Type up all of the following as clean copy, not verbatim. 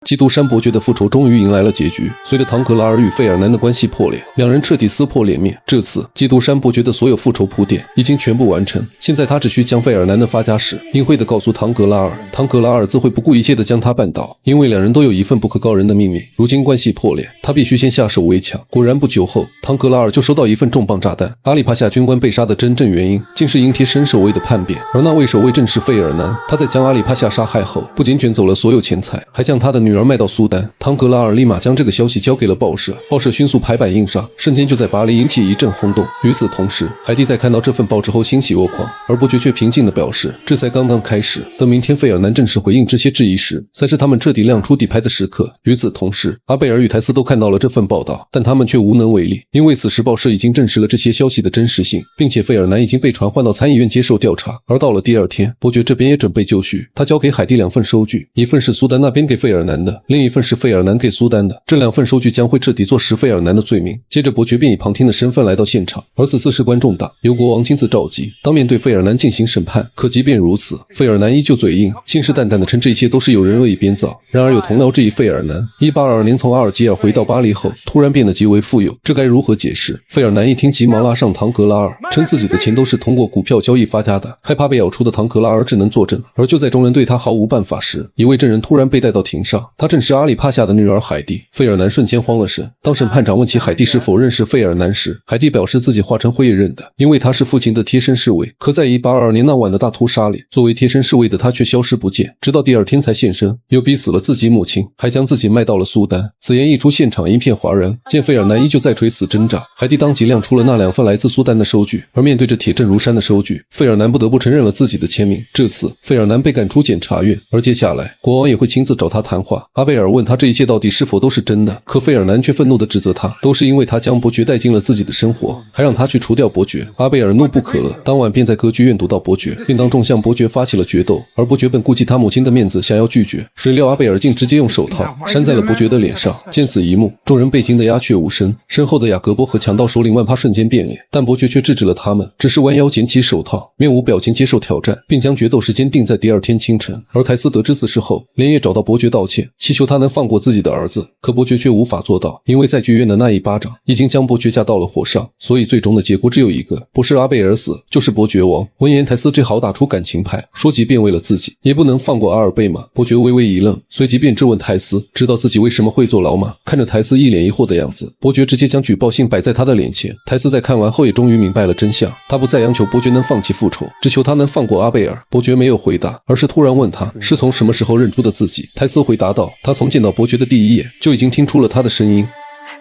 基督山伯爵的复仇终于迎来了结局。随着唐格拉尔与费尔南的关系破裂，两人彻底撕破脸面。这次，基督山伯爵的所有复仇铺垫已经全部完成，现在他只需将费尔南的发家史隐晦地告诉唐格拉尔，唐格拉尔自会不顾一切地将他绊倒，因为两人都有一份不可告人的秘密。如今关系破裂，他必须先下手为强。果然不久后，唐格拉尔就收到一份重磅炸弹。阿里帕夏军官被杀的真正原因，竟是因贴身守卫的叛变，而那位守卫正是费尔南。他在将阿里帕夏杀害后，不仅卷走了所有钱财，还将他的女儿卖到苏丹。唐格拉尔立马将这个消息交给了报社，报社迅速排版印刷，瞬间就在巴黎引起一阵轰动。与此同时，海蒂在看到这份报纸后欣喜若狂，而伯爵却平静地表示，这才刚刚开始，等明天费尔南正式回应这些质疑时，才是他们彻底亮出底牌的时刻。与此同时，阿贝尔与泰斯都看到了这份报道，但他们却无能为力，因为此时报社已经证实了这些消息的真实性，并且费尔南已经被传唤到参议院接受调查。而到了第二天，伯爵这边也准备就绪，他交给海蒂2份收据，一份是苏丹那边给费尔南的，另一份是费尔南给苏丹的。这2份收据将会彻底坐实费尔南的罪名。接着伯爵便以旁听的身份来到现场，而此次事关重大，由国王亲自召集，当面对费尔南进行审判。可即便如此，费尔南依旧嘴硬，信誓旦旦地称这一切都是有人恶意编造。然而有同僚质疑费尔南1822年从阿尔及尔回到巴黎后，突然变得极为富有，这该如何解释？费尔南一听急忙拉上唐格拉尔，称自己的钱都是通过股票交易发家的。害怕被咬出的唐格拉尔只能作证。而就在众人对他毫无办法时，一位证人突然被带到庭上，他正是阿里帕夏的女儿海蒂。费尔南瞬间慌了神。当审判长问起海蒂是否认识费尔南时，海蒂表示自己化成灰也认得，因为他是父亲的贴身侍卫。可在1822年那晚的大屠杀里，作为贴身侍卫的他却消失不见，直到第二天才现身，又逼死了自己母亲，还将自己卖到了苏丹。此言一出，现场一片哗然。见费尔南依旧在垂死挣扎，海蒂当即亮出了那2份来自苏丹的收据。而面对着铁证如山的收据，费尔南不得不承认了自己的签名。这次费尔南被赶出检察院，而接下来国王也会亲自找他谈话。阿贝尔问他这一切到底是否都是真的，可费尔南却愤怒地指责他，都是因为他将伯爵带进了自己的生活，还让他去除掉伯爵。阿贝尔怒不可遏，当晚便在歌剧院堵到伯爵，并当众向伯爵发起了决斗。而伯爵本顾及他母亲的面子，想要拒绝，谁料阿贝尔竟直接用手套扇在了伯爵的脸上。见此一幕，众人被惊得鸦雀无声，身后的雅各波和强盗首领万帕瞬间变脸，但伯爵却制止了他们，只是弯腰捡起手套，面无表情接受挑战，并将决斗时间定在第二天清晨。而泰斯得知此事后，连夜找到伯爵道歉，祈求他能放过自己的儿子。可伯爵却无法做到，因为在剧院的那一巴掌已经将伯爵架到了火上，所以最终的结果只有一个，不是阿贝尔死，就是伯爵亡。闻言，泰斯只好打出感情牌，说即便为了自己，也不能放过阿尔贝吗？伯爵微微一愣，随即便质问泰斯，知道自己为什么会坐牢吗？看着泰斯一脸疑惑的样子，伯爵直接将举报信摆在他的脸前。泰斯在看完后也终于明白了真相，他不再央求伯爵能放弃复仇，只求他能放过阿贝尔。伯爵没有回答，而是突然问他是从什么时候认出的自己。泰斯回答道，他从见到伯爵的第一眼就已经听出了他的声音。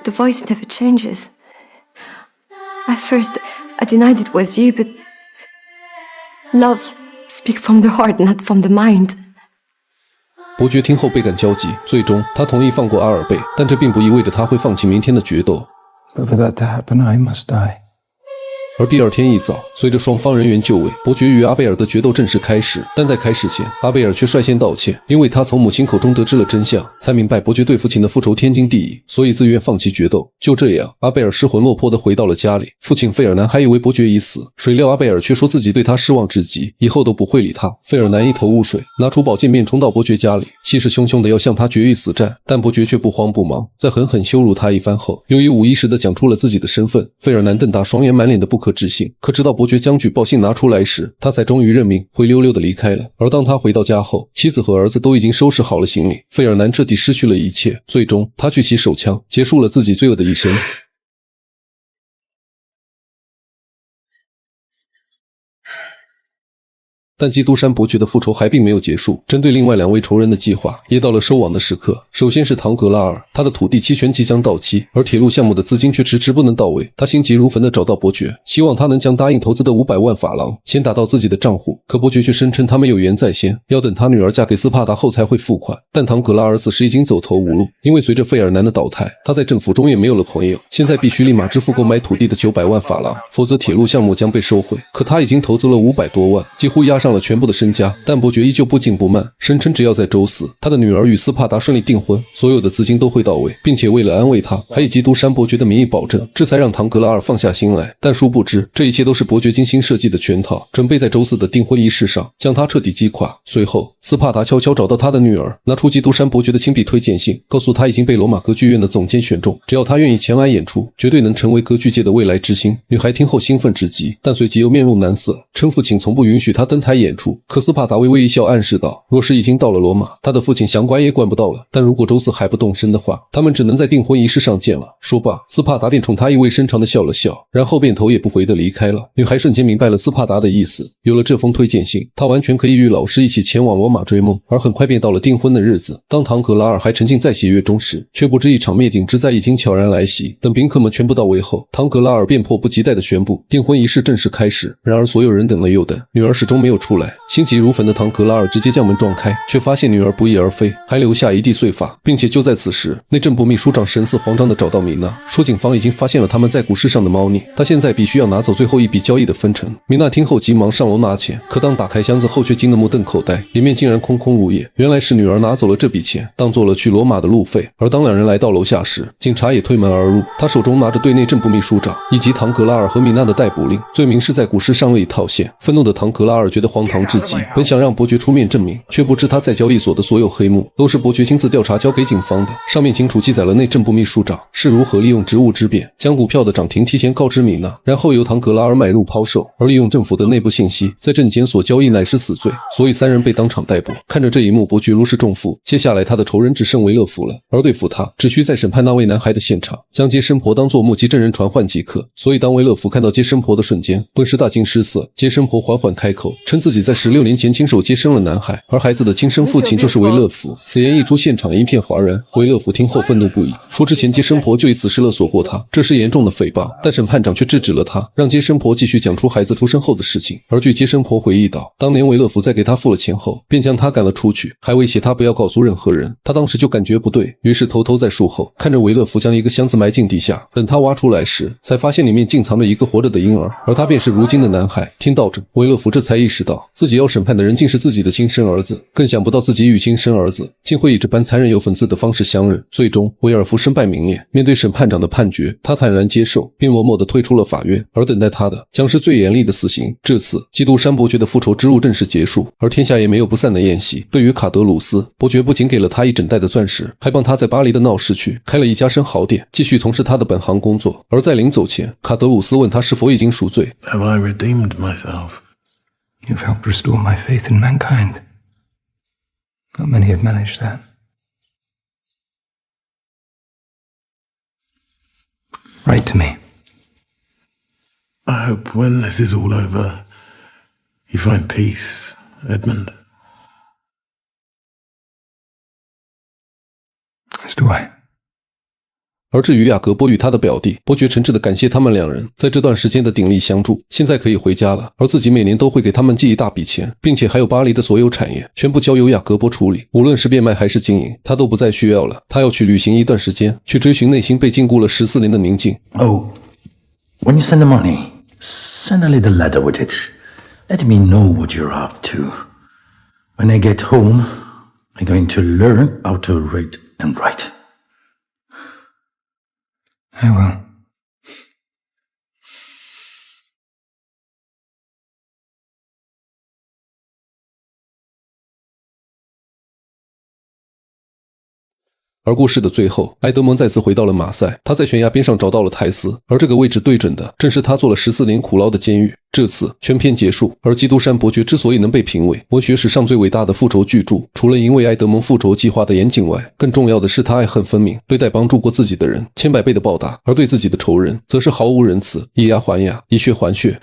The voice never changes. At first, I denied it was you, but love speaks from the heart, not from the mind. 伯爵听后倍感焦急，最终他同意放过阿尔贝，但这并不意味着他会放弃明天的决斗。But for that to happen, I must die. 而第二天一早，随着双方人员就位，伯爵与阿贝尔的决斗正式开始。但在开始前，阿贝尔却率先道歉，因为他从母亲口中得知了真相，才明白伯爵对父亲的复仇天经地义，所以自愿放弃决斗。就这样，阿贝尔失魂落魄地回到了家里。父亲费尔南还以为伯爵已死，谁料阿贝尔却说自己对他失望至极，以后都不会理他。费尔南一头雾水，拿出宝剑便冲到伯爵家里，气势汹汹地要向他决一死战。但伯爵却不慌不忙，在狠狠羞辱他一番后，由于无意识地讲出了自己的身份。费尔南瞪大双眼，满脸的不可置信。可直到伯爵将举报信拿出来时，他才终于认命，灰溜溜地离开了。而当他回到家后，妻子和儿子都已经收拾好了行李，费尔南彻底失去了一切。最终，他举起手枪，结束了自己罪恶的一生。但基督山伯爵的复仇还并没有结束，针对另外2位仇人的计划也到了收网的时刻。首先是唐格拉尔，他的土地期权即将到期，而铁路项目的资金却迟迟不能到位。他心急如焚地找到伯爵，希望他能将答应投资的500万法郎先打到自己的账户。可伯爵却声称他们有缘在先，要等他女儿嫁给斯帕达后才会付款。但唐格拉尔此时已经走投无路，因为随着费尔南的倒台，他在政府中也没有了朋友，现在必须立马支付购买土地的900万法郎，否则铁路项目将被收回。可他已经投资了500多万，几乎押上上了全部的身家，但伯爵依旧不紧不慢，声称只要在周四他的女儿与斯帕达顺利订婚，所有的资金都会到位，并且为了安慰他，还以基督山伯爵的名义保证，这才让唐格拉尔放下心来。但殊不知，这一切都是伯爵精心设计的圈套，准备在周四的订婚仪式上将他彻底击垮。随后，斯帕达悄悄找到他的女儿，拿出基督山伯爵的亲笔推荐信，告诉他已经被罗马歌剧院的总监选中，只要他愿意前来演出，绝对能成为歌剧界的未来之星。女孩听后兴奋至极，但随即又面露难色，称父亲从不允许他登台演出。可斯帕达微微一笑，暗示道，若是已经到了罗马，他的父亲想管也管不到了，但如果周四还不动身的话，他们只能在订婚仪式上见了。说罢，斯帕达便冲他意味深长地笑了笑，然后便头也不回地离开了。女孩瞬间明白了斯帕达的意思，有了这封推荐信，她完全可以与老师一起前往罗马追梦。而很快便到了订婚的日子。当唐格拉尔还沉浸在喜悦中时，却不知一场灭顶之灾已经悄然来袭。等宾客们全部到位后，唐格拉尔便迫不及待地宣布订婚仪式正式开始。然而所有人等了又等，女儿始终没有出来。心急如焚的唐格拉尔直接将门撞开，却发现女儿不翼而飞，还留下一地碎发，并且就在此时，内政部秘书长神色慌张地找到米娜，说警方已经发现了他们在股市上的猫腻，他现在必须要拿走最后一笔交易的分成。米娜听后急忙上楼拿钱，可当打开箱子后却惊得目瞪口呆，里面竟然空空如也。原来是女儿拿走了这笔钱，当做了去罗马的路费。而当两人来到楼下时，警察也推门而入，他手中拿着对内政部秘书长以及唐格拉尔和米娜的逮捕令，罪名是在股市上恶意套现。愤怒的唐格拉尔觉得荒唐至极，本想让伯爵出面证明，却不知他在交易所的所有黑幕都是伯爵亲自调查交给警方的，上面清楚记载了内政部秘书长是如何利用职务之便将股票的涨停提前告知米娜，然后由唐格拉尔买入抛售，而利用政府的内部信息在证监所交易乃是死罪，所以三人被当场逮捕。看着这一幕，伯爵如释重负，接下来他的仇人只剩维勒福了，而对付他只需在审判那位男孩的现场将接生婆当作目击证人传唤即可。所以当维勒福看到接生婆的瞬间，顿时大惊失色。接生婆缓缓开口，称自己在16年前亲手接生了男孩，而孩子的亲生父亲就是维勒福。此言一出，现场一片哗然。维勒福听后愤怒不已，说之前接生婆就以此事勒索过他，这是严重的诽谤。但审判长却制止了他，让接生婆继续讲出孩子出生后的事情。而据接生婆回忆道，当年维勒福在给他付了钱后，便将他赶了出去，还威胁他不要告诉任何人。他当时就感觉不对，于是偷偷在树后看着维勒福将一个箱子埋进地下，等他挖出来时，才发现里面竟藏着一个活着的婴儿，而他便是如今的男孩。听到这，维勒福这才意识到自己要审判的人竟是自己的亲生儿子，更想不到自己与亲生儿子竟会以这般残忍又讽刺的方式相认。最终维尔福身败名裂，面对审判长的判决，他坦然接受，并默默地退出了法院，而等待他的将是最严厉的死刑。这次基督山伯爵的复仇之路正式结束，而天下也没有不散的宴席。对于卡德鲁斯，伯爵不仅给了他一整袋的钻石，还帮他在巴黎的闹市区开了一家生蚝店，继续从事他的本行工作。而在临走前，卡德鲁斯问他是否已经赎罪。 Have I redeemed myself? You've helped restore my faith in mankind. Not many have managed that. Write to me. I hope when this is all over, you find peace, Edmund. As do I. 而至于雅各伯与他的表弟，伯爵诚挚地感谢他们两人在这段时间的鼎力相助，现在可以回家了，而自己每年都会给他们寄一大笔钱，并且还有巴黎的所有产业全部交由雅各伯处理，无论是变卖还是经营，他都不再需要了。他要去旅行一段时间，去追寻内心被禁锢了14年的宁静。 Oh, when you send the money, send a little letter with it. Let me know what you're up to. When I get home, I'm going to learn how to read and write. I will. 而故事的最后，埃德蒙再次回到了马赛，他在悬崖边上找到了泰斯，而这个位置对准的正是他做了14年苦牢的监狱。这次全片结束，而基督山伯爵之所以能被评为文学史上最伟大的复仇巨著，除了因为埃德蒙复仇计划的严谨外，更重要的是他爱恨分明，对待帮助过自己的人千百倍的报答，而对自己的仇人则是毫无仁慈，以牙还牙，以血还血。